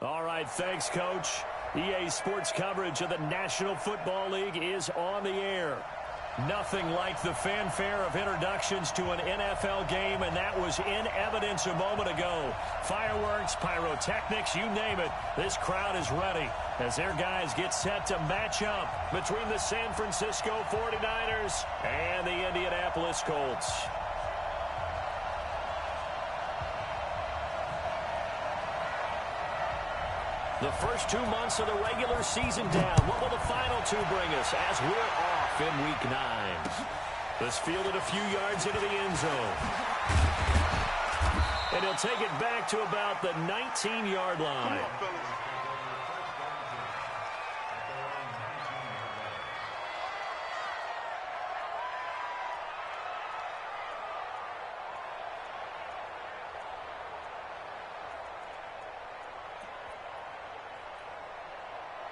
All right, thanks, Coach. EA Sports coverage of the National Football League is on the air. Nothing like the fanfare of introductions to an NFL game, and that was in evidence a moment ago. Fireworks, pyrotechnics, you name it. This crowd is ready as their guys get set to match up between the San Francisco 49ers and the Indianapolis Colts. The first 2 months of the regular season down. What will the final two bring us as we're off in Week 9? This fielded a few yards into the end zone. And he'll take it back to about the 19-yard line.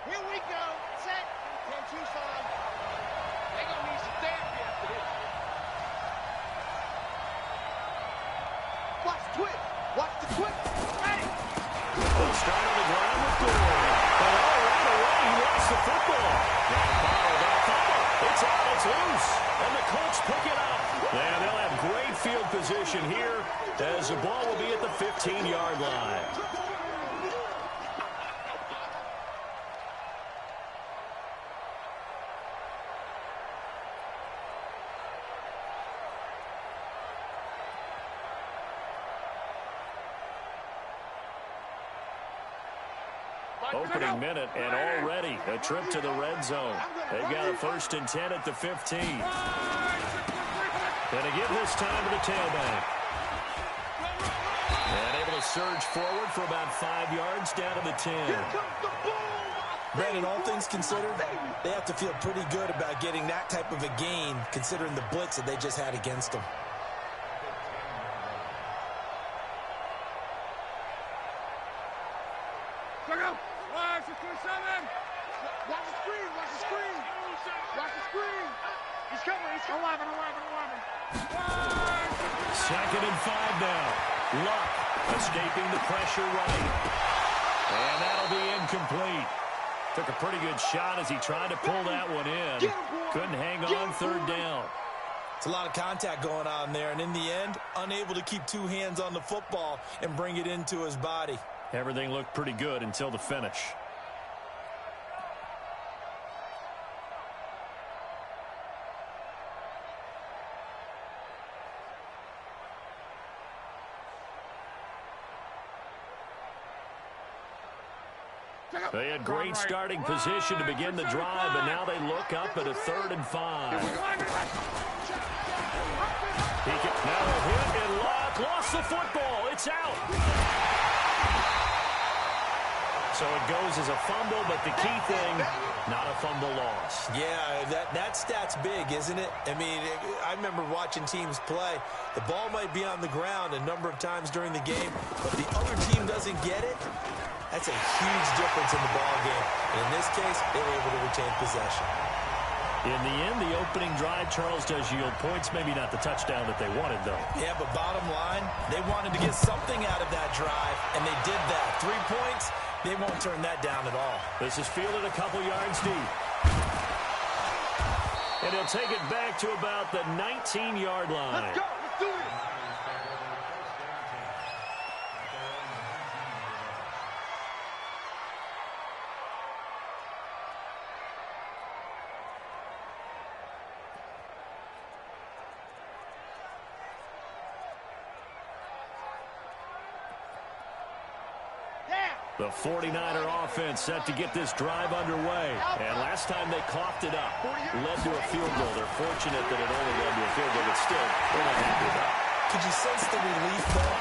Here we go. Set. 10 Tucson. They're going to need some therapy after this. Watch the twist. Watch the twist. Hey! They'll start on the ground with Gore. And right away, he lost the football. It's out. It's loose. And the Colts pick it up. And they'll have great field position here as the ball will be at the 15-yard line. Opening minute, and already a trip to the red zone. They've got a 1st and 10 at the 15. And again this time to the tailback. And able to surge forward for about 5 yards down to the 10. Brandon, all things considered, they have to feel pretty good about getting that type of a gain, considering the blitz that they just had against them. Watch the screen. Watch the screen. Watch the screen. He's coming. He's 11. 2nd and 5 now. Luck escaping the pressure right. And that'll be incomplete. Took a pretty good shot as he tried to pull that one in. Couldn't hang on 3rd down. It's a lot of contact going on there, and in the end, unable to keep 2 hands on the football and bring it into his body. Everything looked pretty good until the finish. They had great starting position to begin the drive, but now they look up at a 3rd and 5. He can now hit, and Luck lost the football. It's out. So it goes as a fumble, but the key thing, not a fumble loss. Yeah, that stat's big, isn't it? I mean, I remember watching teams play. The ball might be on the ground a number of times during the game, but the other team doesn't get it. That's a huge difference in the ball game. And in this case, they were able to retain possession. In the end, the opening drive, Charles, does yield points. Maybe not the touchdown that they wanted, though. Yeah, but bottom line, they wanted to get something out of that drive, and they did that. 3 points, they won't turn that down at all. This is fielded a couple yards deep. And he'll take it back to about the 19-yard line. Let's go. Let's do it. The 49er offense set to get this drive underway. And last time they coughed it up, led to a field goal. They're fortunate that it only led to a field goal, but still, they're not happy with that. Could you sense the relief, though,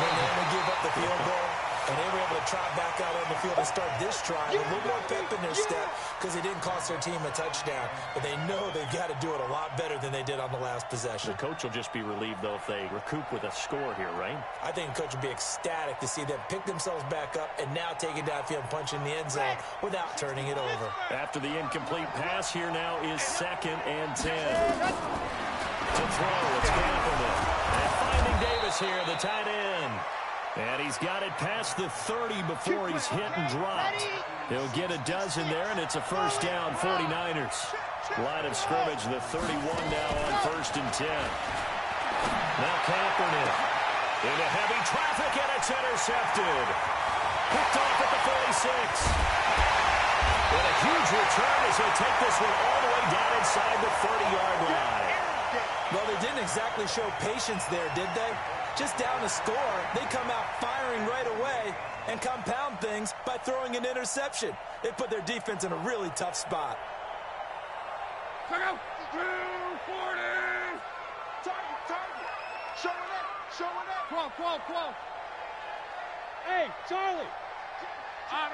when they only give up the field goal? And they were able to trot back out on the field and start this drive. A little more pep in their step because it didn't cost their team a touchdown. But they know they've got to do it a lot better than they did on the last possession. The coach will just be relieved, though, if they recoup with a score here, right? I think the coach will be ecstatic to see them pick themselves back up and now take it downfield and punch in the end zone without turning it over. After the incomplete pass, here now is 2nd and 10. To throw, it's Campbell. And finding Davis here, the tight end. And he's got it past the 30 before he's hit and dropped. He'll get a dozen there, and it's a first down, 49ers. Line of scrimmage, the 31 now on 1st and 10. Now Kaepernick into heavy traffic, and it's intercepted. Picked off at the 46. And a huge return as he'll take this one all the way down inside the 30-yard line. Well, they didn't exactly show patience there, did they? Just down a score, they come out firing right away and compound things by throwing an interception. They put their defense in a really tough spot. Check out. 240. Target. Showing up. 12. Hey, Charlie. On.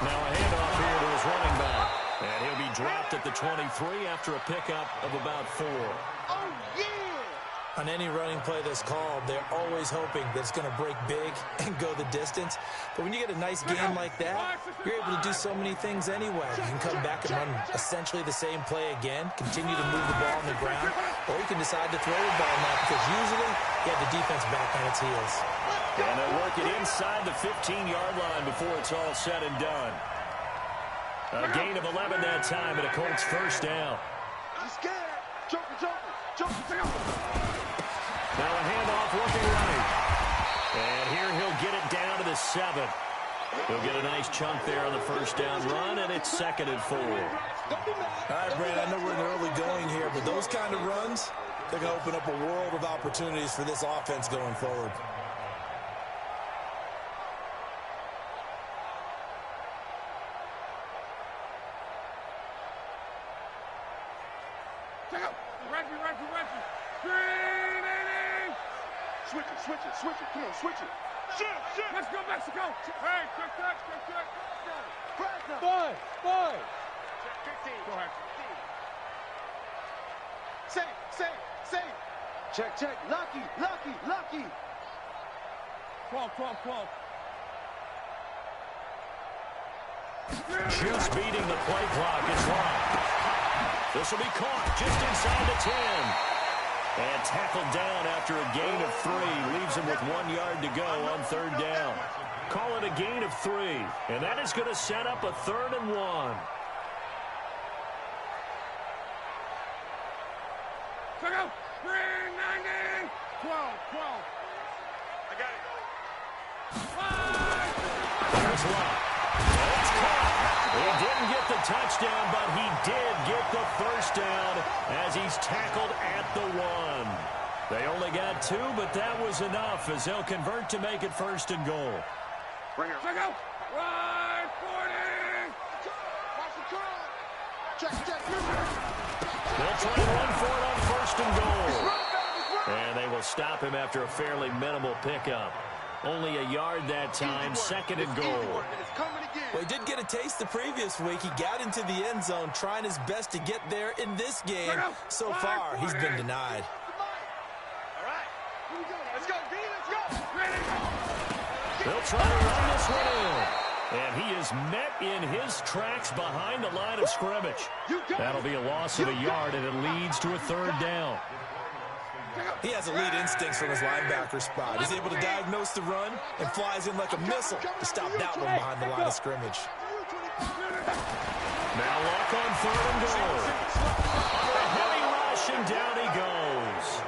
Now a handoff here to his running back. And he'll be dropped at the 23 after a pickup of about 4. Oh, yeah! On any running play that's called, they're always hoping that it's going to break big and go the distance. But when you get a nice game like that, you're able to do so many things anyway. You can come back and run essentially the same play again, continue to move the ball on the ground, or you can decide to throw the ball now because usually you have the defense back on its heels. And they'll work it inside the 15-yard line before it's all said and done. A gain of 11 that time and a Colts first down. I'm scared. Joker. Now a handoff looking right. And here he'll get it down to the 7. He'll get a nice chunk there on the first down run, and it's 2nd and 4. All right, Brandon, I know we're in the early going here, but those kind of runs, they're going to open up a world of opportunities for this offense going forward. Switch it. Come on, switch it. Shit. Let's go, Mexico. Hey, check. Boy. Check 15. Go ahead. Say. Check. Lucky. 12. Juice beating the play clock. It's locked. This will be caught just inside the 10. And tackled down after a gain of 3. Leaves him with 1 yard to go on 3rd down. Call it a gain of 3. And that is going to set up a 3rd and 1. Check out. 390. 12. I got it. There's Locke. It's caught. He didn't get the touchdown, but he did get the first down as he's tackled at the 1. They only got 2, but that was enough as they'll convert to make it 1st and goal. Bring it. Check out. Right, 40. Watch the curl. Check. They'll try and run for it on 1st and goal. And they will stop him after a fairly minimal pickup. Only a yard that time, 2nd and goal. Well, he did get a taste the previous week. He got into the end zone trying his best to get there in this game. So far, he's been denied. All right. Here we go. Let's go, B. Let's go. Ready. They'll try to run this one in. And he is met in his tracks behind the line of scrimmage. That'll be a loss of a yard, and it leads to a 3rd down. He has elite instincts from his linebacker spot. He's able to diagnose the run and flies in like a missile to stop that one behind the line of scrimmage. Now Locke on 3rd and goal. Under a heavy rush, and down he goes.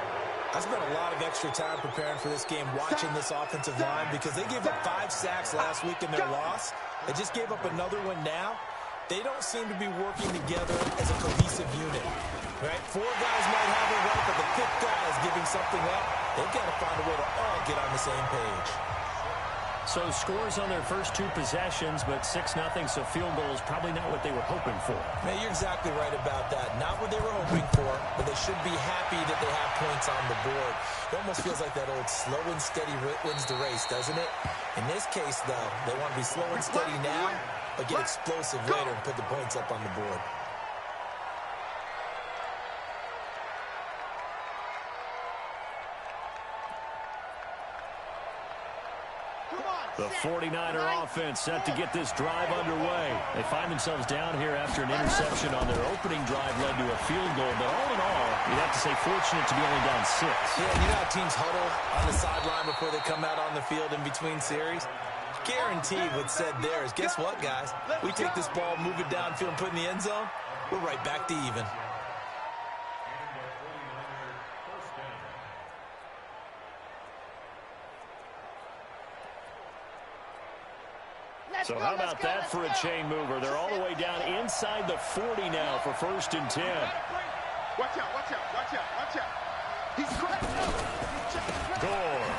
I spent a lot of extra time preparing for this game watching this offensive line because they gave up 5 sacks last week in their loss. They just gave up another one now. They don't seem to be working together as a cohesive unit. Right? 4 guys might have it right, but the 5th guy is giving something up. They've got to find a way to all get on the same page. So scores on their first 2 possessions, but 6-0, so field goal is probably not what they were hoping for. Man, you're exactly right about that. Not what they were hoping for, but they should be happy that they have points on the board. It almost feels like that old slow and steady wins the race, doesn't it? In this case, though, they want to be slow and steady now, but get explosive later and put the points up on the board. The 49er offense set to get this drive underway. They find themselves down here after an interception on their opening drive led to a field goal. But all in all, you'd have to say fortunate to be only down 6. Yeah, you know how teams huddle on the sideline before they come out on the field in between series? Guaranteed what's said there is, guess what, guys? We take this ball, move it downfield, and put it in the end zone, we're right back to even. So how about that for a chain mover? They're all the way down inside the 40 now for 1st and 10. Watch out, watch out, watch out, watch out. He's cracked up. Gore.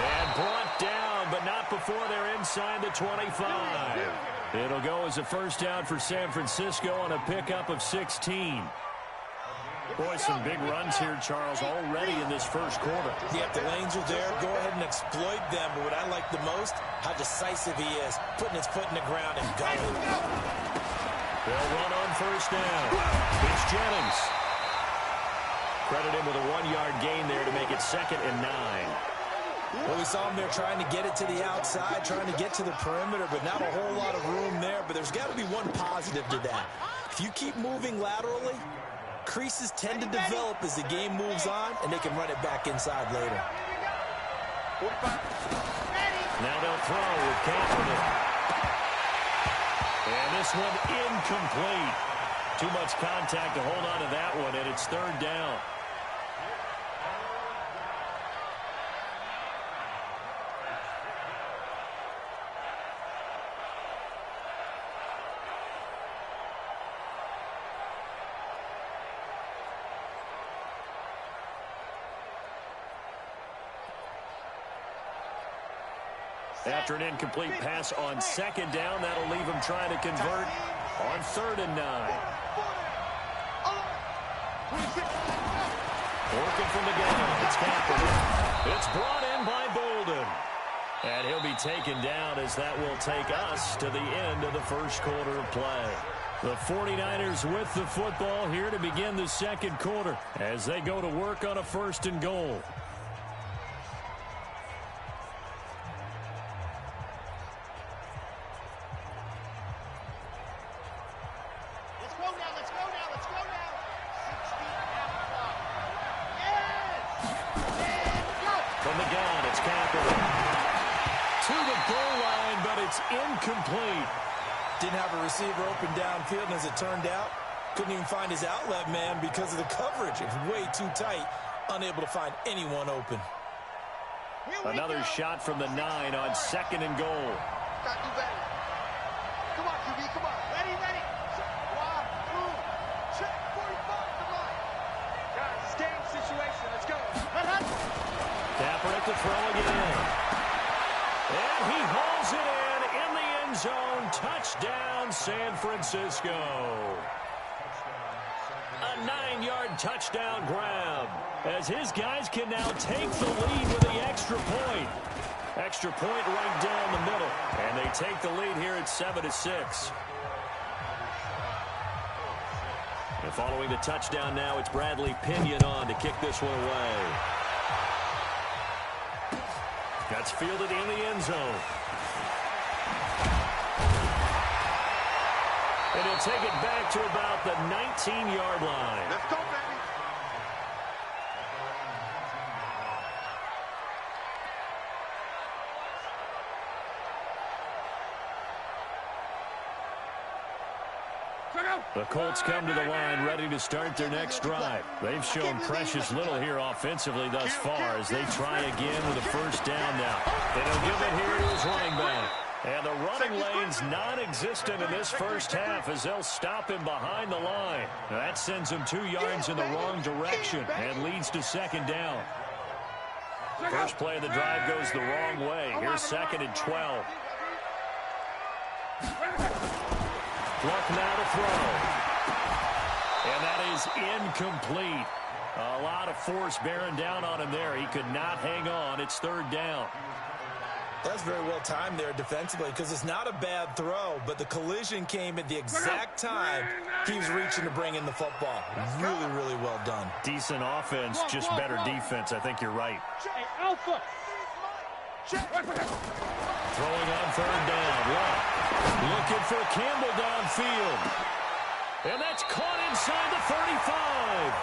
And brought down, but not before they're inside the 25. It'll go as a 1st down for San Francisco on a pickup of 16. Boy, some big runs here, Charles, already in this 1st quarter. Yeah, if the lanes are there, go ahead and exploit them. But what I like the most, how decisive he is, putting his foot in the ground and going. They'll run on 1st down. It's Jennings. Credit him with a 1-yard gain there to make it 2nd and 9. Well, we saw him there trying to get it to the outside, trying to get to the perimeter, but not a whole lot of room there. But there's got to be one positive to that. If you keep moving laterally, creases tend to develop as the game moves on, and they can run it back inside later. Now they'll throw with Kaepernick. And this one incomplete. Too much contact to hold on to that one, and it's 3rd down. After an incomplete pass on 2nd down, that'll leave him trying to convert on 3rd and 9. Working from the gun, it's Kaepernick. It's brought in by Bolden. And he'll be taken down as that will take us to the end of the 1st quarter of play. The 49ers with the football here to begin the 2nd quarter as they go to work on a 1st and goal. From the gun, it's Kaepernick. To the goal line, but it's incomplete. Didn't have a receiver open downfield, and as it turned out, couldn't even find his outlet man because of the coverage. It was way too tight, unable to find anyone open. Another shot from the 9 on 2nd and goal. Gotta do better. Come on, QB, come on. Ready, ready. 1, 2, check, 45, come on. Guys, it's game situation. Let's go. Kaepernick to throw again. And he hauls it in the end zone. Touchdown, San Francisco. A 9-yard touchdown grab as his guys can now take the lead with the extra point. Extra point right down the middle. And they take the lead here at 7-6. And following the touchdown now, it's Bradley Pinion on to kick this one away. That's fielded in the end zone. And he'll take it back to about the 19-yard line. Let's go, baby. The Colts come to the line ready to start their next drive. They've shown precious little here offensively thus far as they try again with a 1st down now. And he'll give it here to his running back. And the running lane's non-existent in this 1st half as they'll stop him behind the line. Now that sends him 2 yards in the wrong direction and leads to 2nd down. First play of the drive goes the wrong way. Here's 2nd and 12. Luck now to throw. And that is incomplete. A lot of force bearing down on him there. He could not hang on. It's 3rd down. That's very well timed there defensively because it's not a bad throw, but the collision came at the exact time he was reaching to bring in the football. Really, really well done. Decent offense, just better defense. I think you're right. Hey, Alpha. Throwing on third down. Looking for Campbell downfield. And that's caught inside the 35.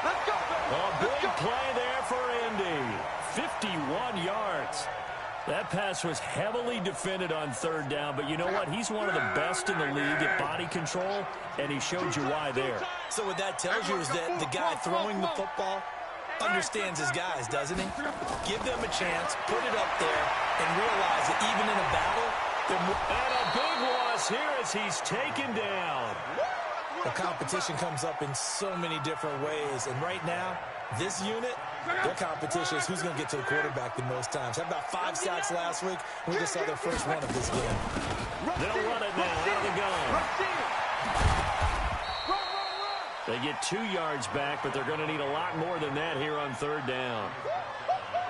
Let's go, baby. A big play there for Indy. 51 yards. That pass was heavily defended on third down, but you know what? He's one of the best in the league at body control, and he showed you why there. So what that tells you is that the guy throwing the football understands his guys, doesn't he? Give them a chance, put it up there, and realize that even in a battle, they're more... And a big loss here as he's taken down. The competition comes up in so many different ways, and right now, this unit, their competition is who's going to get to the quarterback the most times. How about 5 sacks last week? We just saw their first one of this game. They'll run it now out of the gun. They get 2 yards back, but they're going to need a lot more than that here on third down.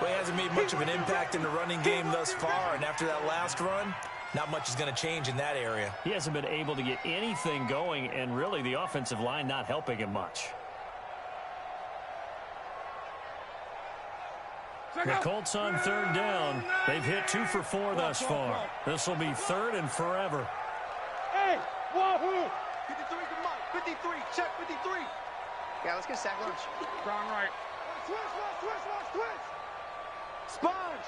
Well, he hasn't made much of an impact in the running game thus far, and after that last run, not much is going to change in that area. He hasn't been able to get anything going, and really the offensive line not helping him much. The Colts on third down. They've hit 2 for 4 thus far. This will be third and forever. Hey, wahoo! 53 to Mike. 53. Check 53. Yeah, let's get sack lunch. Strong right. Switch. Sponge.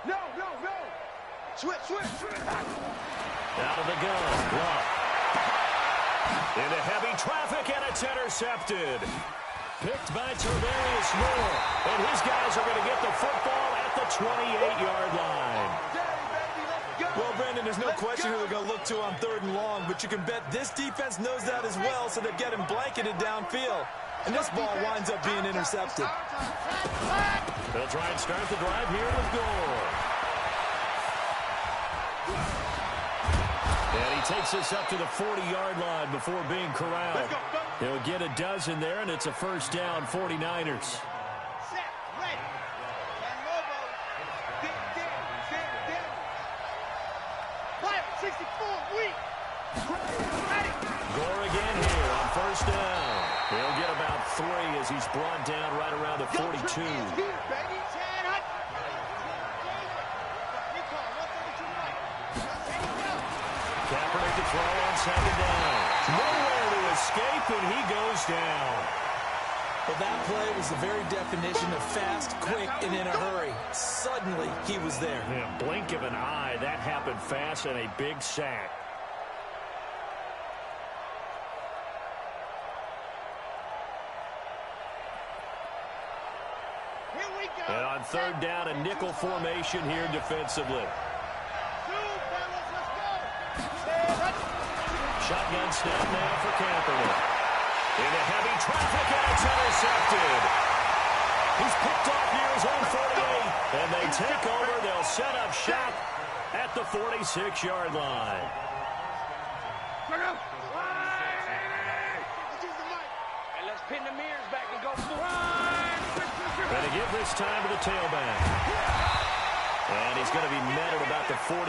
No. Switch. Out of the gun. Block. Into heavy traffic, and it's intercepted. Picked by Tavarius Moore. And his guys are going to get the football at the 28-yard line. Well, Brandon, there's no question who they're going to look to on third and long, but you can bet this defense knows that as well, so they've got him blanketed downfield. And this ball winds up being intercepted. They'll try and start the drive here with Gore. And he takes us up to the 40-yard line before being corralled. He'll get a dozen there, and it's a first down, 49ers. Set, ready. Fire, 64, weak. Ready. Gore again here on first down. He'll get about 3 as he's brought down right around the 42. Kaepernick to throw on second down. Nowhere to escape, and he goes down. Well, that play was the very definition of fast, quick, and in a hurry. Suddenly, he was there. In a blink of an eye, that happened fast, and a big sack. And on third down, a nickel formation here defensively. Shotgun snap now for Kaepernick. Into heavy traffic, and it's intercepted. He's picked off near his own 48, and they take over. They'll set up shop at the 46-yard line. And let's pin the mirrors back and go Going to give this time to the tailback. And he's going to be met at about the 43.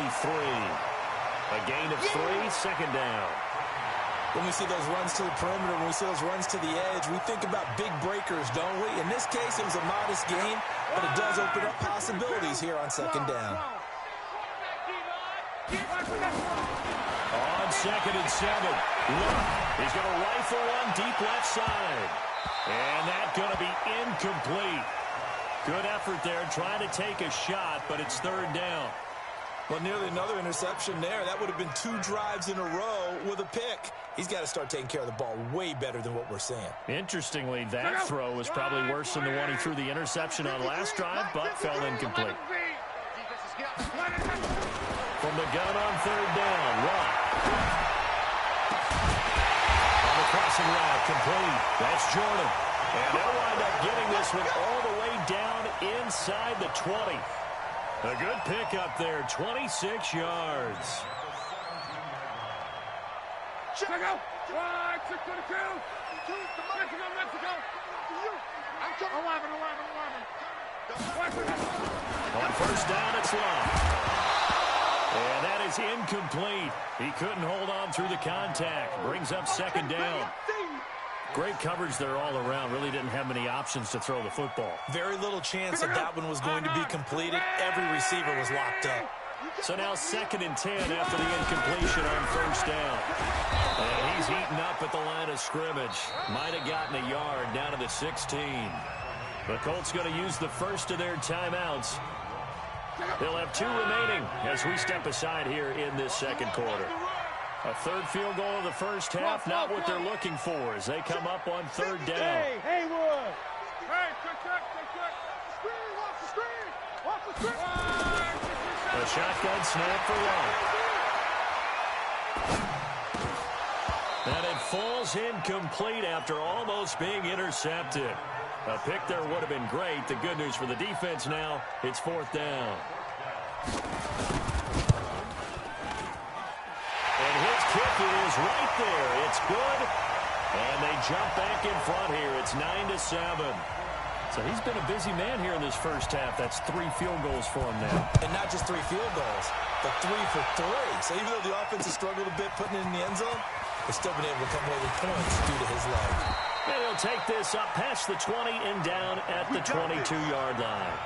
A gain of 3, second down. When we see those runs to the perimeter, when we see those runs to the edge, we think about big breakers, don't we? In this case, it was a modest gain, but it does open up possibilities here on second down. On second and 7. Look, he's going to rifle one deep left side. And that's going to be incomplete. Good effort there trying to take a shot, but it's third down. Well, nearly another interception there. That would have been 2 drives in a row with a pick. He's got to start taking care of the ball way better than what we're seeing. Interestingly, that throw was probably worse than the one he threw the interception on last drive, but fell incomplete. From the gun on third down, Rock. On the crossing route, complete. That's Jordan. And they'll wind up getting this one all the way down inside the 20. A good pickup there, 26 yards. Check out. 622. Mexico. 11. On first down, it's Love. And that is incomplete. He couldn't hold on through the contact. Brings up second down. Great coverage there all around. Really didn't have many options to throw the football. Very little chance that one was going to be completed. Every receiver was locked up. So now 2nd and 10 after the incompletion on first down. And he's eaten up at the line of scrimmage. Might have gotten a yard down to the 16. The Colts going to use the first of their timeouts. They'll have 2 remaining as we step aside here in this second quarter. A third field goal in the first half, not what they're looking for as they come up on 3rd down. Hey, Haywood! Hey, check. Screen, watch the screen! Watch the screen! A shotgun snap for Long. And it falls incomplete after almost being intercepted. A pick there would have been great. The good news for the defense now, it's 4th down. And his kick is right there. It's good. And they jump back in front here. It's 9-7. So he's been a busy man here in this first half. That's 3 field goals for him now. And not just 3 field goals, but 3 for 3. So even though the offense has struggled a bit putting it in the end zone, they've still been able to come away with points due to his leg. And he'll take this up past the 20 and down at the 22-yard line.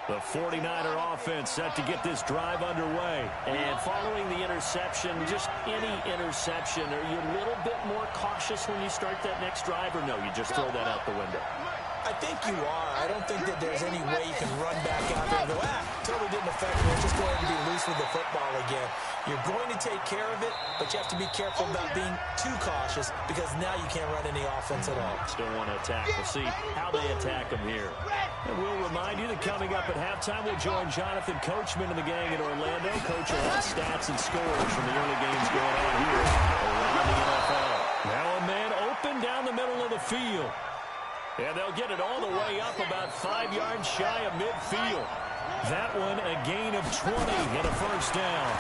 The 49er offense set to get this drive underway. And following the interception, just any interception, are you a little bit more cautious when you start that next drive, or no, you just throw that out the window? I think you are. I don't think that there's any way you can run back out there and go, totally didn't affect me. Just go ahead and be loose with the football again. You're going to take care of it, but you have to be careful about being too cautious because now you can't run any offense at all. Still want to attack. We'll see how they attack them here. And we'll remind you that coming up at halftime, we'll join Jonathan Coachman and the gang in Orlando. Coach will have stats and scores from the early games going on here around the NFL. Now a man open down the middle of the field. And they'll get it all the way up about 5 yards shy of midfield. That one a gain of 20 and a first down.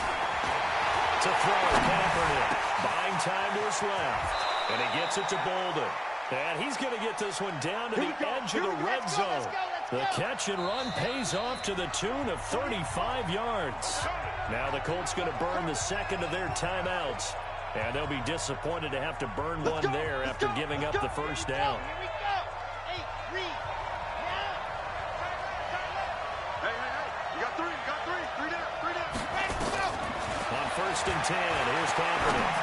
To throw, Kaepernick buying time to his left. And he gets it to Bolden. And he's going to get this one down to the edge of the red zone. The catch and run pays off to the tune of 35 yards. Now the Colts going to burn the second of their timeouts. And they'll be disappointed to have to burn one there after giving up the first down. On 1st and 10, here's Kaepernick.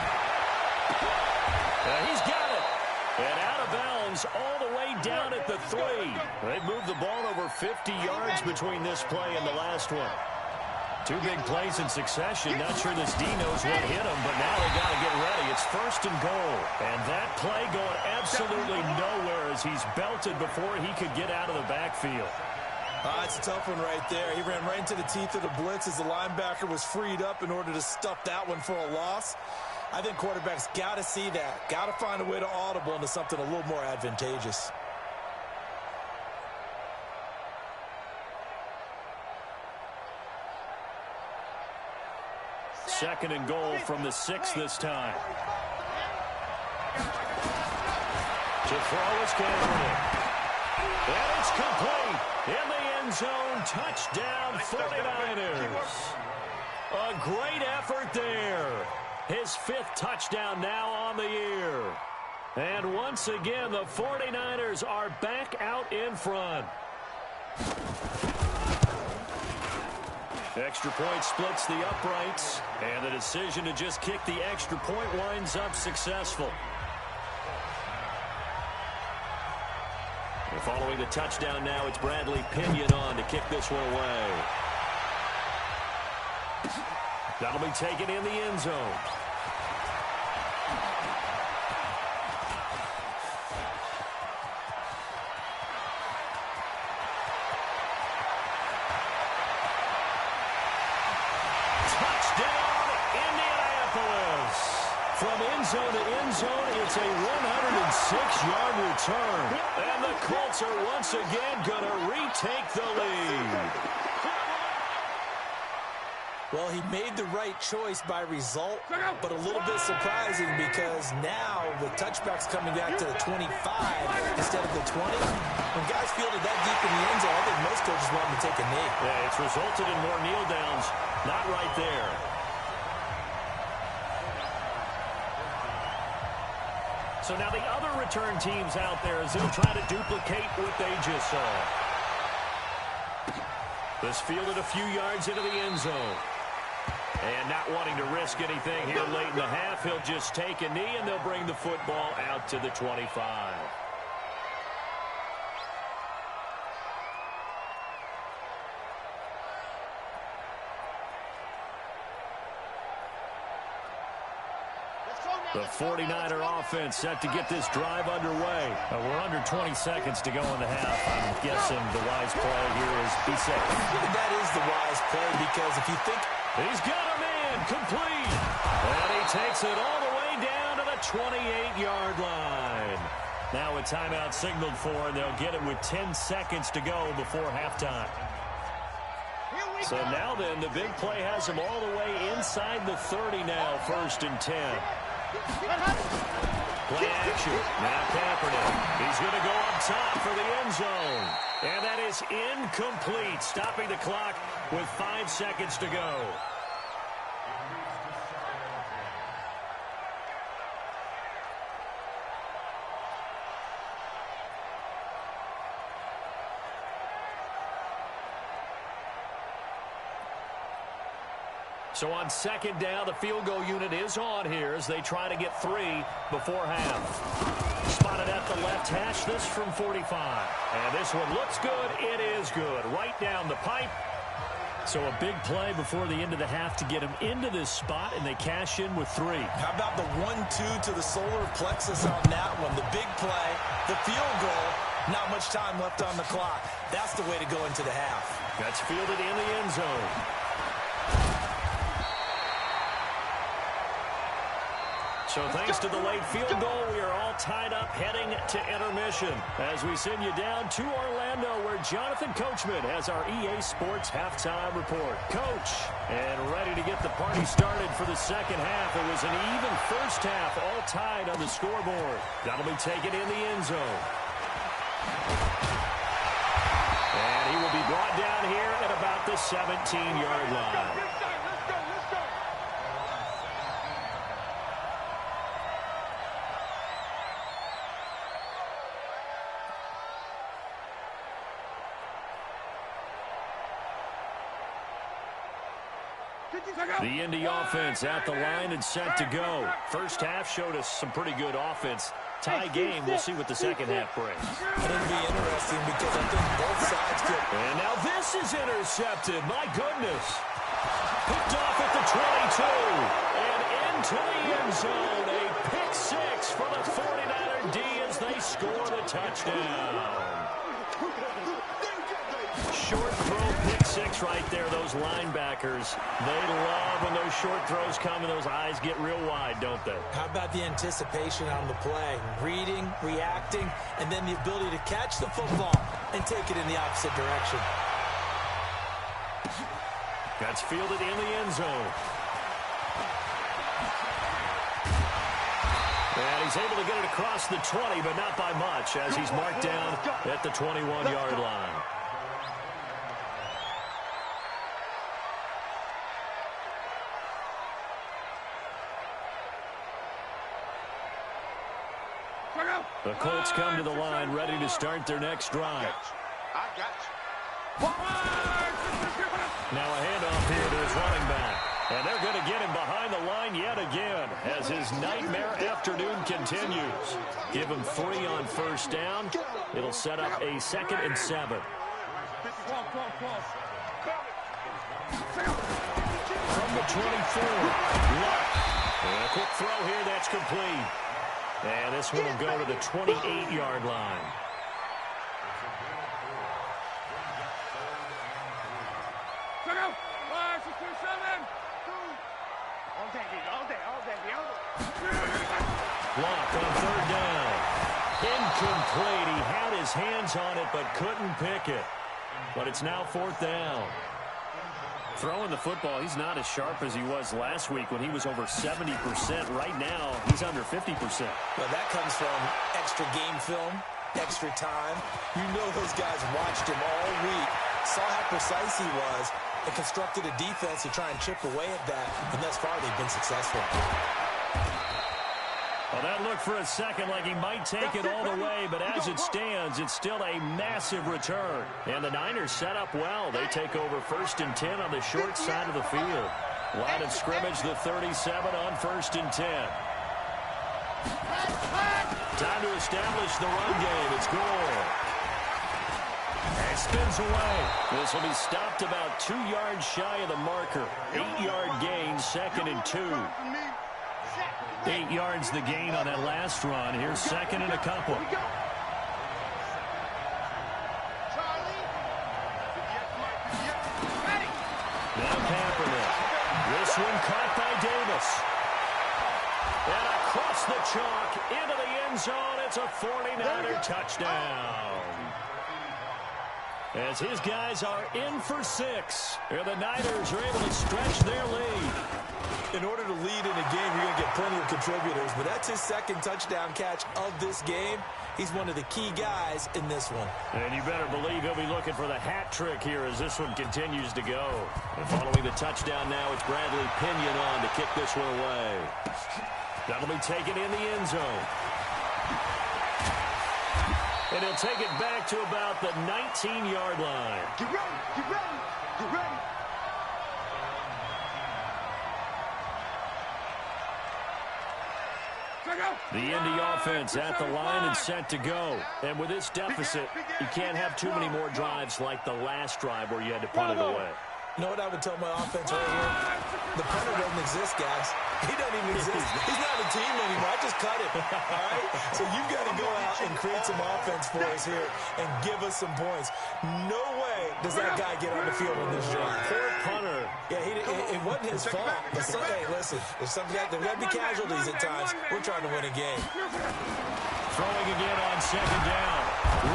He's got it. And out of bounds all the way down at the 3. They moved the ball over 50 yards between this play and the last one. 2 big plays in succession. Not sure this D knows what hit him, but now they got to get ready. It's 1st and goal. And that play going absolutely nowhere as he's belted before he could get out of the backfield. It's a tough one right there. He ran right into the teeth of the blitz as the linebacker was freed up in order to stuff that one for a loss. I think quarterbacks got to see that. Got to find a way to audible into something a little more advantageous. Second and goal from the 6 this time. To throw is Kaepernick. And it's complete. In the end zone, touchdown 49ers. A great effort there. His 5th touchdown now on the year. And once again, the 49ers are back out in front. Extra point splits the uprights. And the decision to just kick the extra point winds up successful. Following the touchdown now, it's Bradley Pinion on to kick this one away. That'll be taken in the end zone. Touchdown, Indianapolis. from end zone to end zone. It's a 106-yard return. And the Colts are once again going to retake the lead. Well, he made the right choice by result, but a little bit surprising because now with touchbacks coming back to the 25 instead of the 20, when guys fielded that deep in the end zone, I think most coaches want them to take a knee. Yeah, it's resulted in more kneel downs. Not right there. So now the other return teams out there as they'll try to duplicate what they just saw. This fielded a few yards into the end zone. And not wanting to risk anything here late in the half, he'll just take a knee, and they'll bring the football out to the 25. The 49er offense set to get this drive underway. We're under 20 seconds to go in the half. I'm guessing the wise play here is be safe. That is the wise play because if you think... He's got a man complete. And he takes it all the way down to the 28-yard line. Now a timeout signaled for, and they'll get it with 10 seconds to go before halftime. So now then, the big play has him all the way inside the 30 now, 1st and 10. Play action. Now Kaepernick. He's going to go up top for the end zone. And that is incomplete, stopping the clock with 5 seconds to go. So on 2nd down, the field goal unit is on here as they try to get 3 before half. Spotted at the left hash, this from 45. And this one looks good. It is good. Right down the pipe. So a big play before the end of the half to get him into this spot, and they cash in with 3. How about the 1-2 to the solar plexus on that one? The big play, the field goal, not much time left on the clock. That's the way to go into the half. That's fielded in the end zone. So thanks to the late field goal, we are all tied up heading to intermission as we send you down to Orlando where Jonathan Coachman has our EA Sports halftime report. Coach, and ready to get the party started for the second half. It was an even first half, all tied on the scoreboard. That'll be taken in the end zone. And he will be brought down here at about the 17-yard line. The Indy offense at the line and set to go. First half showed us some pretty good offense. Tie game. We'll see what the second half brings. It'll be interesting because I think both sides could. And now this is intercepted. My goodness. Picked off at the 22. And into the end zone. A pick 6 for the 49er D as they score the touchdown. Short throw, pick 6 right there. Those linebackers, they love when those short throws come and those eyes get real wide, don't they? How about the anticipation on the play? Reading, reacting, and then the ability to catch the football and take it in the opposite direction. That's fielded in the end zone. And he's able to get it across the 20, but not by much as he's marked down at the 21-yard line. The Colts come to the line, ready to start their next drive. I got you. Now a handoff here to his running back. And they're going to get him behind the line yet again as his nightmare afternoon continues. Give him 3 on first down. It'll set up a 2nd and 7. From the 24, Luck. And a quick throw here, that's complete. And this one will go to the 28-yard line. Block on third down. Incomplete. He had his hands on it but couldn't pick it. But it's now fourth down. Throwing the football, he's not as sharp as he was last week when he was over 70%. Right now, he's under 50%. Well, that comes from extra game film, extra time. You know those guys watched him all week, saw how precise he was, and constructed a defense to try and chip away at that. And thus far, they've been successful. Well, that looked for a second like he might take it all the way, but as it stands, it's still a massive return. And the Niners set up well. They take over 1st and 10 on the short side of the field. Line of scrimmage, the 37 on 1st and 10. Time to establish the run game. It's Gore. And spins away. This will be stopped about 2 yards shy of the marker. 8-yard gain, 2nd and 2. 8 yards the gain on that last run. Here's 2nd and a couple. Now Kaepernick. This one caught by Davis. And across the chalk into the end zone. It's a 49er touchdown. As his guys are in for 6. And the Niners are able to stretch their lead. In order to lead in a game, you're going to get plenty of contributors, but that's his 2nd touchdown catch of this game. He's one of the key guys in this one. And you better believe he'll be looking for the hat trick here as this one continues to go. And following the touchdown now, it's Bradley Pinion on to kick this one away. That'll be taken in the end zone. And he'll take it back to about the 19-yard line. Get ready, get ready, get ready. The Indy offense at the line and set to go. And with this deficit, you can't have too many more drives like the last drive where you had to punt it away. You know what I would tell my offense right here? The punter doesn't exist, guys. He doesn't even exist. He's not a team anymore. I just cut him. All right? So you've got to go out and create some offense for us here and give us some points. No way does that guy get on the field on this drive. Poor punter. Yeah, it wasn't his fault. But hey, listen, there's got to be casualties at times. We're trying to win a game. Throwing again on 2nd down.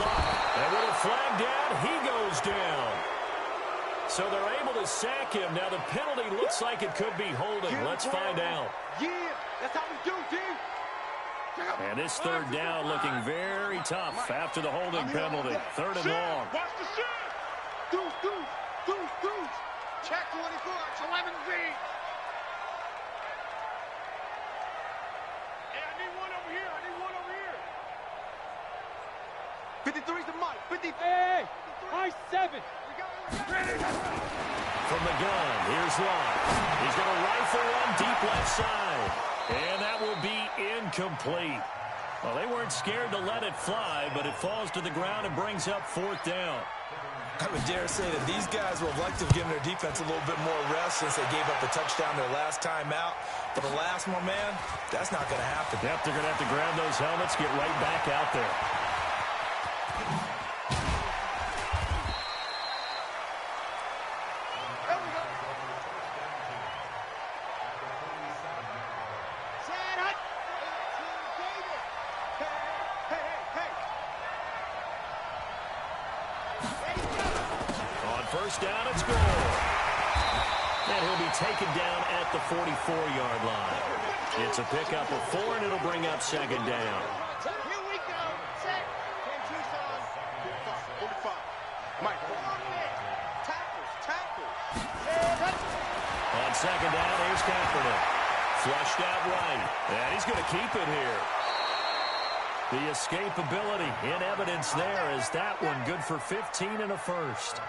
Luck. And with a flag down, he goes down. So they're able to sack him. Now the penalty looks like it could be holding. Let's find out. Yeah, that's how we do, dude. And this 3rd down looking very tough after the holding penalty. 3rd and long. Watch the shit. Deuce. Check 24. 11Z. Hey, I need one over here. 53's the mic. 53. Hey, I-7. From the gun, here's Locke. He's going to rifle one deep left side. And that will be incomplete. Well, they weren't scared to let it fly, but it falls to the ground and brings up 4th down. I would dare say that these guys would have liked to have given their defense a little bit more rest since they gave up a touchdown their last time out. But the last one, man, that's not going to happen. Yep, they're going to have to grab those helmets, get right back out there. First down, it's Gore. And he'll be taken down at the 44-yard line. It's a pickup of 4, and it'll bring up 2nd down. Here we go. Set. 45. Mike. Tackles. On 2nd down, here's Kaepernick. Flushed out right. And he's going to keep it here. The escapability in evidence there as that one good for 15 and a first.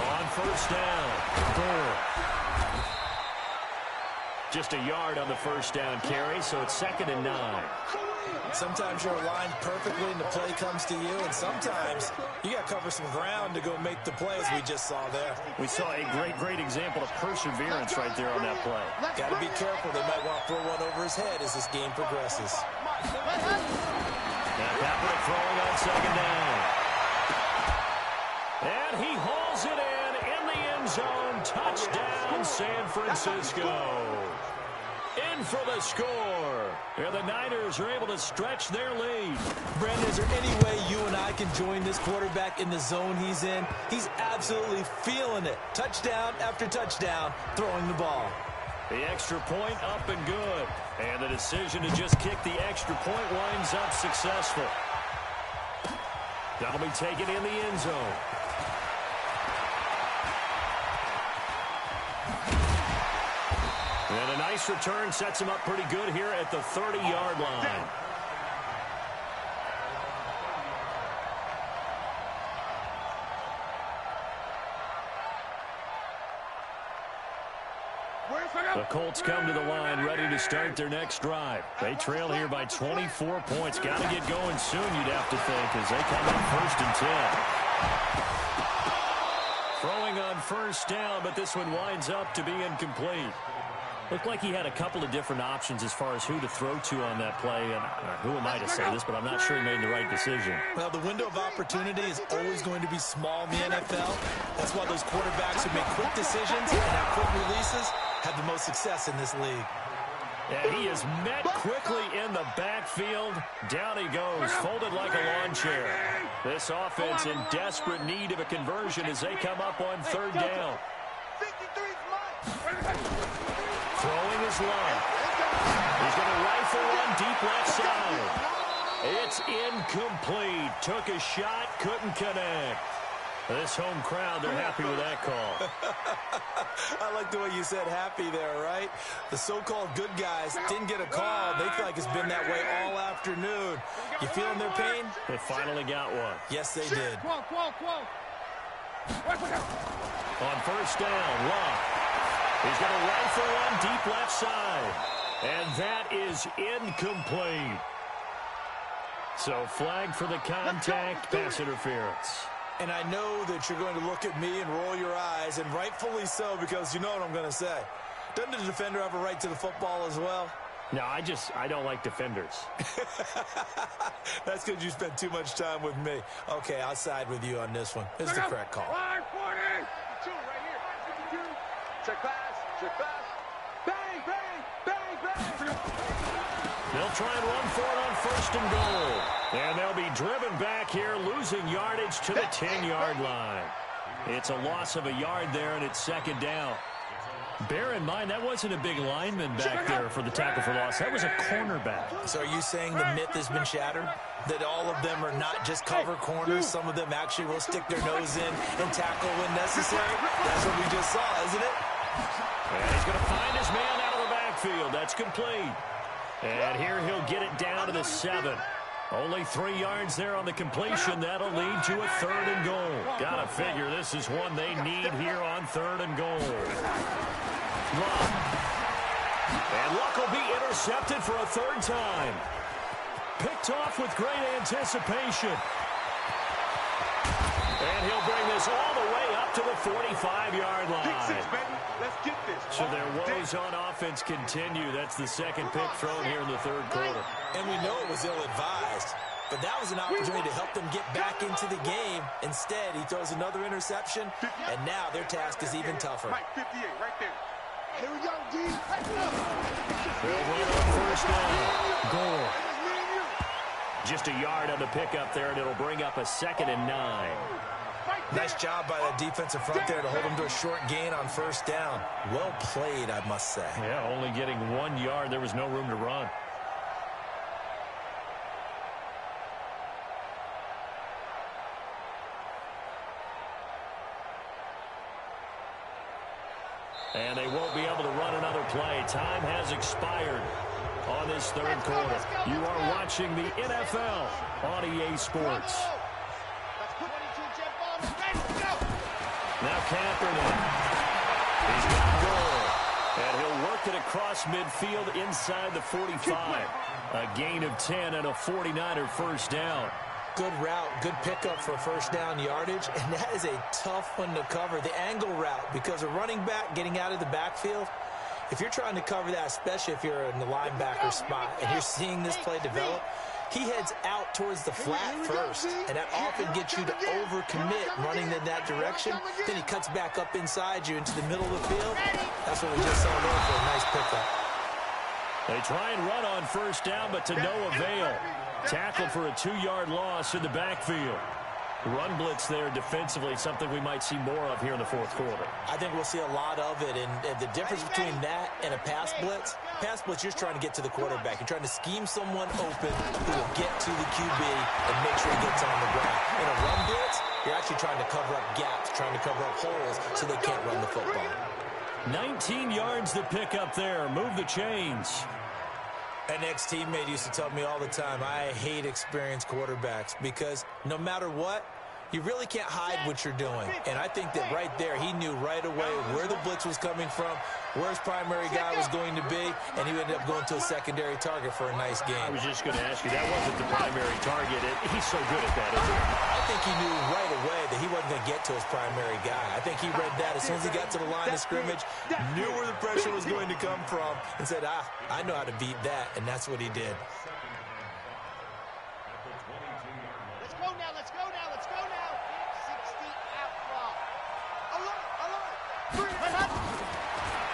On first down, Gore. Just a yard on the first down carry, so it's 2nd and 9. Sometimes you're aligned perfectly and the play comes to you, and sometimes you got to cover some ground to go make the play, as we just saw there. We saw a great example of perseverance right there on that play. Got to be careful. They might want to throw one over his head as this game progresses. Now Kaepernick throwing on 2nd down. And he hauls it in the end zone. Touchdown, San Francisco. In for the score. And the Niners are able to stretch their lead. Brandon, is there any way you and I can join this quarterback in the zone he's in? He's absolutely feeling it. Touchdown after touchdown, throwing the ball. The extra point up and good. And the decision to just kick the extra point winds up successful. That'll be taken in the end zone. And a nice return sets him up pretty good here at the 30-yard line. The Colts come to the line ready to start their next drive. They trail here by 24 points. Got to get going soon, you'd have to think, as they come up 1st and 10. Throwing on first down, but this one winds up to be incomplete. Looked like he had a couple of different options as far as who to throw to on that play. And who am I to say this, but I'm not sure he made the right decision. Well, the window of opportunity is always going to be small in the NFL. That's why those quarterbacks who make quick decisions and have quick releases have the most success in this league. And he is met quickly in the backfield. Down he goes, folded like a lawn chair. This offense in desperate need of a conversion as they come up on 3rd down. Throwing his line. He's going to rifle one deep left side. It's incomplete. Took a shot, couldn't connect. This home crowd, they're happy with that call. I like the way you said happy there, right? The so-called good guys didn't get a call. They feel like it's been that way all afternoon. You feeling their pain? They finally got one. Yes, they did. On first down, Locke. He's going to rifle one deep left side. And that is incomplete. So flag for the contact, pass interference. And I know that you're going to look at me and roll your eyes, and rightfully so, because you know what I'm going to say. Doesn't the defender have a right to the football as well? No, I don't like defenders. That's because you spend too much time with me. Okay, I'll side with you on this one. This is the correct call. Line 40. 2 right here. Check pass. Check pass. Bang, bang, bang, bang. They'll try and run for it on 1st and goal. And they'll be driven back here, losing yardage to the 10-yard line. It's a loss of a yard there, and it's 2nd down. Bear in mind, that wasn't a big lineman back there for the tackle for loss. That was a cornerback. So are you saying the myth has been shattered? That all of them are not just cover corners? Some of them actually will stick their nose in and tackle when necessary? That's what we just saw, isn't it? And he's going to find his man out of the backfield. That's complete. And here he'll get it down to the 7. Only 3 yards there on the completion. That'll lead to a 3rd and goal. Gotta figure this is one they need here on 3rd and goal. Luck. And Luck will be intercepted for a 3rd time. Picked off with great anticipation. And he'll bring this all the way up to the 45-yard line. Let's get this. So their woes on offense continue. That's the 2nd pick thrown here in the 3rd quarter. And we know it was ill-advised, but that was an opportunity to help them get back into the game. Instead, he throws another interception, and now their task is even tougher. Right, 58, right there. Here we go, D. They'll win on 1st down. Goal. Just a yard on the pickup there, and it'll bring up a 2nd and 9. Nice job by that defensive front there to hold them to a short gain on 1st down. Well played, I must say. Yeah, only getting 1 yard. There was no room to run. And they won't be able to run another play. Time has expired on this 3rd quarter. You are watching the NFL on EA Sports. Now Kaepernick. He's got goal. And he'll work it across midfield inside the 45. A gain of 10 and a 49er 1st down. Good route, good pickup for 1st down yardage, and that is a tough one to cover. The angle route, because a running back getting out of the backfield, If you're trying to cover that, especially if you're in the linebacker spot and you're seeing this play develop, he heads out towards the flat first, and that often gets you to overcommit running in that direction. Then he cuts back up inside you into the middle of the field. That's what we just saw there for a nice pickup. They try and run on first down, but to no avail. Tackled for a 2-yard loss in the backfield. Run blitz there defensively, something we might see more of here in the fourth quarter. I think we'll see a lot of it, and the difference between that and a pass blitz, you're just trying to get to the quarterback. You're trying to scheme someone open who will get to the QB and make sure he gets on the ground. In a run blitz, you're actually trying to cover up gaps, trying to cover up holes so they can't run the football. 19 yards to pick up there. Move the chains. An ex-teammate used to tell me all the time, I hate experienced quarterbacks because no matter what, you really can't hide what you're doing. And I think that right there, he knew right away where the blitz was coming from, where his primary guy was going to be, and he ended up going to a secondary target for a nice game. I was just going to ask you, that wasn't the primary target. He's so good at that, isn't he? I think he knew right away that he wasn't going to get to his primary guy. I think he read that as soon as he got to the line of scrimmage, knew where the pressure was going to come from, and said, I know how to beat that, and that's what he did.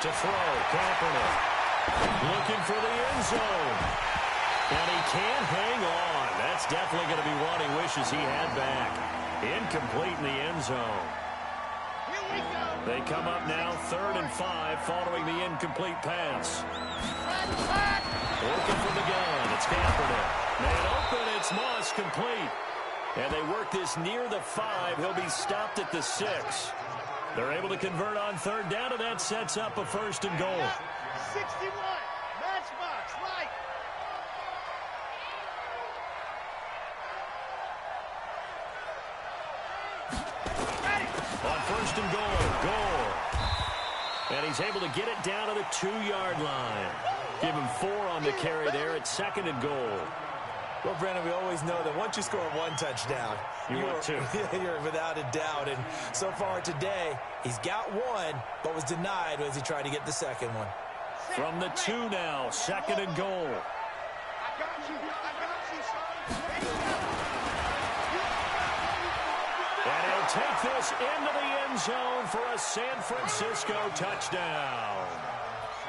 To throw, Kaepernick looking for the end zone. And he can't hang on. That's definitely going to be one he wishes he had back. Incomplete in the end zone. They come up now 3rd and 5 following the incomplete pass. Working from the gun. It's Kaepernick. Man open. It's Moss complete. And they work this near the 5. He'll be stopped at the 6. They're able to convert on 3rd down, and that sets up a 1st and goal. 61, matchbox, right. On 1st and goal. And he's able to get it down to the 2-yard line. Give him 4 on the carry there at 2nd and goal. Well, Brandon, we always know that once you score 1 touchdown, you're without a doubt. And so far today, he's got 1, but was denied as he tried to get the 2nd one. From the 2 now, 2nd and goal. And he'll take this into the end zone for a San Francisco touchdown.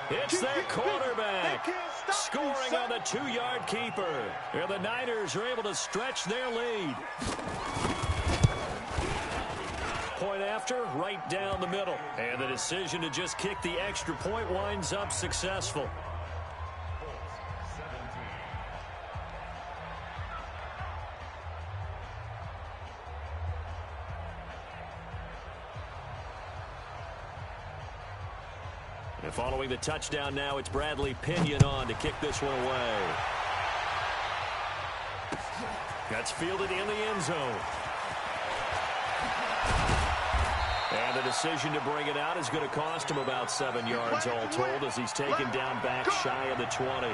It's their quarterback scoring on the 2-yard keeper. And the Niners are able to stretch their lead. Point after, right down the middle. And the decision to just kick the extra point winds up successful. And following the touchdown now, it's Bradley Pinion on to kick this one away. That's fielded in the end zone. And the decision to bring it out is going to cost him about 7 yards all told as he's taken down back shy of the 20.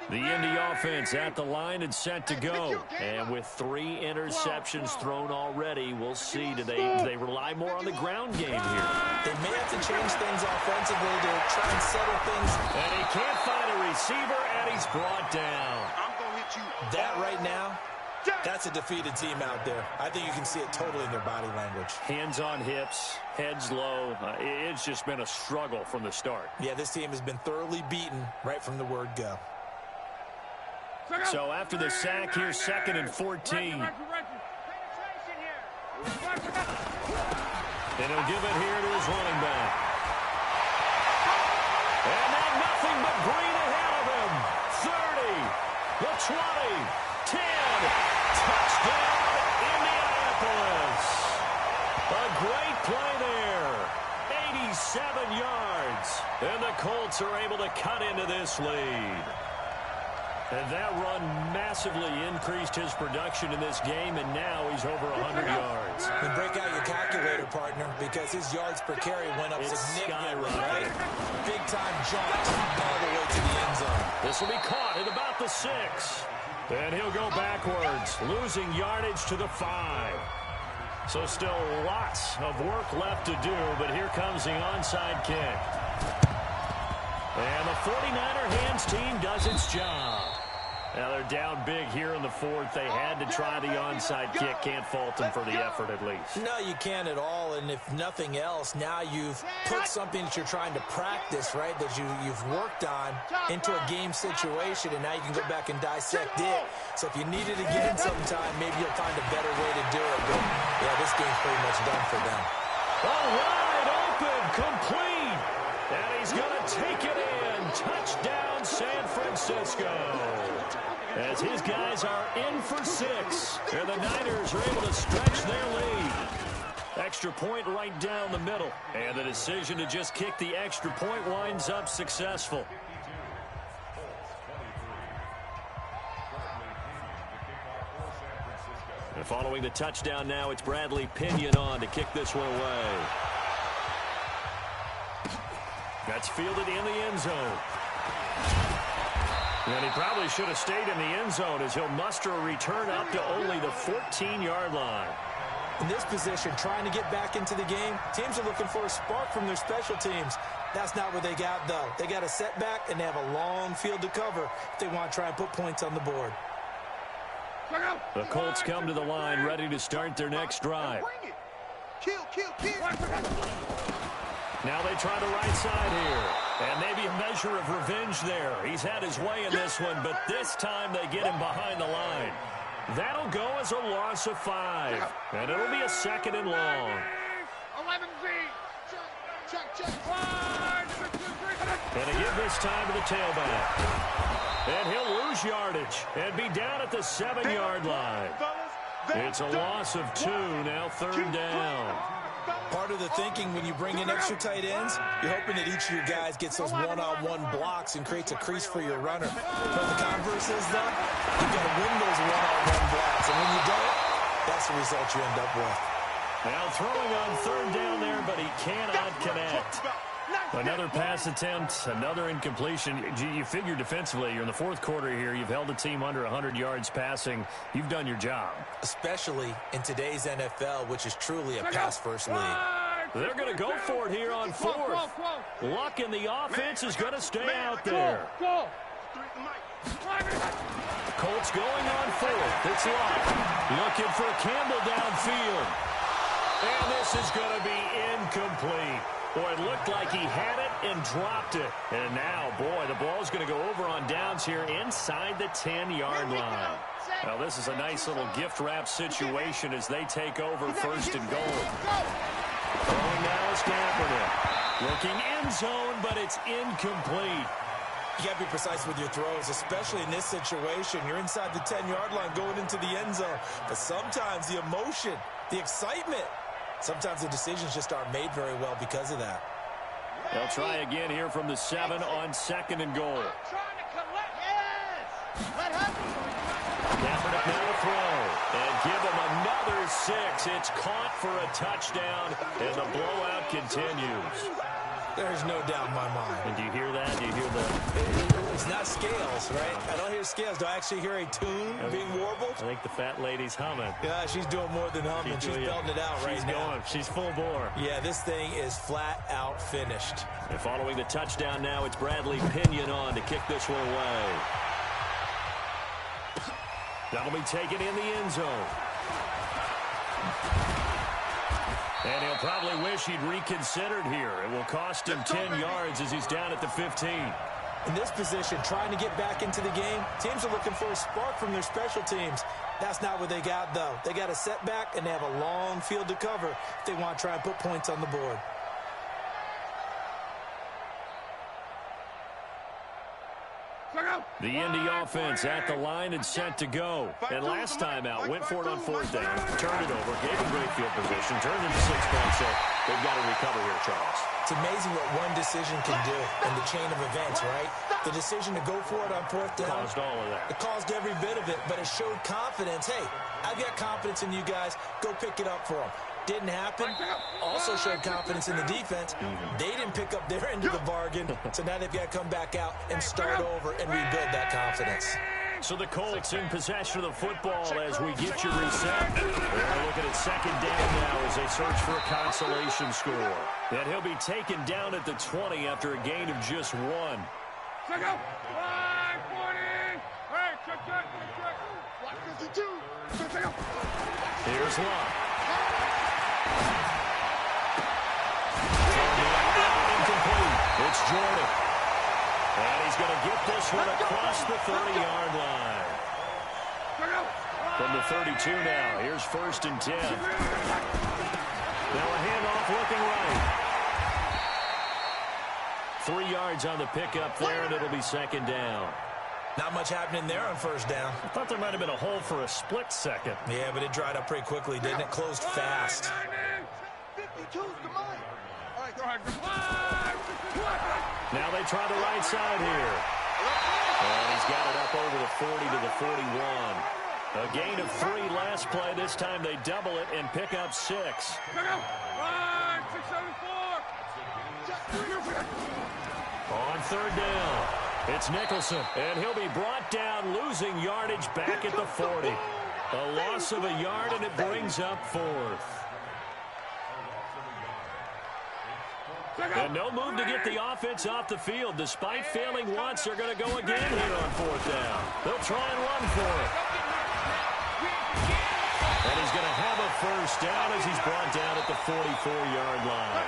The Indy offense at the line and set to go. And with 3 interceptions thrown already, we'll see. Do they rely more on the ground game here? They may have to change things offensively to try and settle things. And he can't find a receiver, and he's brought down. I'm going to hit you. That right now, that's a defeated team out there. I think you can see it totally in their body language. Hands on hips, heads low. It's just been a struggle from the start. Yeah, this team has been thoroughly beaten right from the word go. So after the sack, here's 2nd and 14. And he'll give it here to his running back. And then nothing but green ahead of him. 30, the 20, 10. Touchdown, Indianapolis. A great play there. 87 yards. And the Colts are able to cut into this lead. And that run massively increased his production in this game, and now he's over 100 yards. And break out your calculator, partner, because his yards per carry went up significantly, right? Big-time jaunt all the way to the end zone. This will be caught at about the 6. And he'll go backwards, losing yardage to the 5. So still lots of work left to do, but here comes the onside kick. And the 49er hands team does its job. Now they're down big here in the 4th. They had to try the onside kick. Can't fault them for the effort at least. No, you can't at all. And if nothing else, now you've put something that you're trying to practice, right, that you've worked on into a game situation, and now you can go back and dissect it. So if you need it again sometime, maybe you'll find a better way to do it. But, yeah, this game's pretty much done for them. Oh, wide open, complete. And he's going to take it in. Touchdown, San Francisco. As his guys are in for 6. And the Niners are able to stretch their lead. Extra point right down the middle. And the decision to just kick the extra point winds up successful. And following the touchdown now, it's Bradley Pinion on to kick this one away. That's fielded in the end zone. And he probably should have stayed in the end zone as he'll muster a return up to only the 14-yard line. In this position, trying to get back into the game, teams are looking for a spark from their special teams. That's not what they got, though. They got a setback, and they have a long field to cover if they want to try and put points on the board. The Colts come to the line, ready to start their next drive. Kill. Now they try the right side here. And maybe a measure of revenge there. He's had his way in this one, but this time they get him behind the line. That'll go as a loss of 5. And it'll be a 2nd and long. 11Z. Check. And a give this time to the tailback. And he'll lose yardage and be down at the 7-yard line. It's a loss of 2, now 3rd down. Part of the thinking when you bring in extra tight ends, you're hoping that each of your guys gets those one-on-one blocks and creates a crease for your runner. But the converse is, though, you've got to win those one-on-one blocks. And when you don't, that's the result you end up with. Now throwing on 3rd down there, but he cannot connect. Another pass attempt, another incompletion. You figure defensively, you're in the 4th quarter here. You've held the team under 100 yards passing. You've done your job. Especially in today's NFL, which is truly a pass-first league. They're going to go for it here on 4th. Luck in the offense is going to stay out there. Colts going on 4th. It's Luck. Looking for Campbell downfield. And this is going to be incomplete. Boy, it looked like he had it and dropped it. And now, boy, the ball's going to go over on downs here inside the 10-yard line. Well, this is a nice little gift wrap situation as they take over 1st and goal. Throwing now is Kaepernick. Looking end zone, but it's incomplete. You got to be precise with your throws, especially in this situation. You're inside the 10-yard line going into the end zone. But sometimes the emotion, the excitement, sometimes the decisions just aren't made very well because of that. They'll try again here from the 7 on 2nd and goal. Kaepernick now to throw. And give him another 6. It's caught for a touchdown, and the blowout continues. There's no doubt in my mind. And do you hear that? Do you hear the... It's not scales, right? I don't hear scales. Do I actually hear a tune being warbled? I think the fat lady's humming. Yeah, she's doing more than humming. She's belting it out right now. She's full bore. Yeah, this thing is flat out finished. And following the touchdown now, it's Bradley Pinion on to kick this one away. That'll be taken in the end zone. And he'll probably wish he'd reconsidered here. It will cost him 10 yards as he's down at the 15. In this position, trying to get back into the game, teams are looking for a spark from their special teams. That's not what they got, though. They got a setback, and they have a long field to cover if they want to try and put points on the board. The Indy offense at the line and set to go. And last time out, went for it on 4th down, turned it over, gave him great field position, turned into 6 points, so they've got to recover here, Charles. It's amazing what one decision can do in the chain of events, right? The decision to go for it on fourth down caused all of that. It caused every bit of it, but it showed confidence. Hey, I've got confidence in you guys. Go pick it up for them. Didn't happen. Also showed confidence in the defense. They didn't pick up their end of the bargain, so now they've got to come back out and start over and rebuild that confidence. So the Colts in possession of the football as we get you reset. They're looking at second down now as they search for a consolation score. And he'll be taken down at the 20 after a gain of just 1. Check out. 540. Hey, check. Block 52. Check out. Here's Love. Incomplete. It's Jordan. And he's going to get this one across the 30-yard line. From the 32 now, here's 1st and 10. Now a handoff looking right. 3 yards on the pickup there, and it'll be second down. Not much happening there on first down. I thought there might have been a hole for a split second. Yeah, but it dried up pretty quickly, didn't it? Closed fast. 52's the mine. All right, go ahead. Now they try the right side here. And he's got it up over the 40 to the 41. A gain of 3 last play. This time they double it and pick up 6. Right, 674. On third down, it's Nicholson, and he'll be brought down, losing yardage back at the 40. A loss of a yard, and it brings up 4th. And no move to get the offense off the field. Despite failing once, they're going to go again here on 4th down. They'll try and run for it. And he's going to have a first down as he's brought down at the 44-yard line.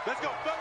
Let's go, fellas.